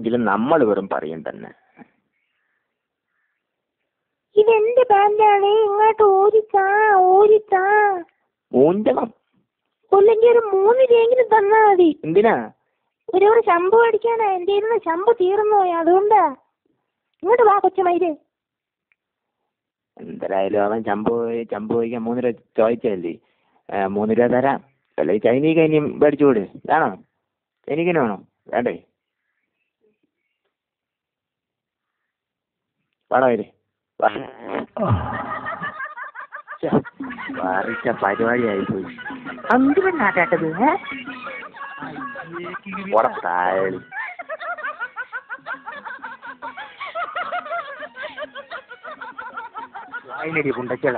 എങ്കിലും നമ്മൾ വെറും പറയും തന്നെ. ഇതെന്റെ പാന്റാണ്, ഇങ്ങോട്ട് ഓരിച്ചാ. ഊഞ്ചണം. അല്ലെങ്കിൽ ഒരു 3 രൂപയെങ്കിലും തന്നാ മതി. എന്തിനാ? ഒരു ശമ്പു അടിക്കാനാ. എന്റെ ഇരുന്ന് ശമ്പു തീർന്നു പോയി, അതുകൊണ്ടാ. ഇങ്ങോട്ട് വാ കൊച്ചുമയില്. എന്തായാലും അവൻ ചമ്പു ചോദിക്കാൻ 3 രൂപ ചോദിച്ചല്ലേ. 3 രൂപ തരാം. അല്ലെ ചൈനീ കൈനിയും മേടിച്ചു കൂടെ? വേണോ? ചൈനീക്കന് വേണോ? വേണ്ടേ? വേണോ വരെ? പരിപാടിയായി പോയി. എന്തിനാട്ടത്? അതിനടി കുണ്ടച്ചള.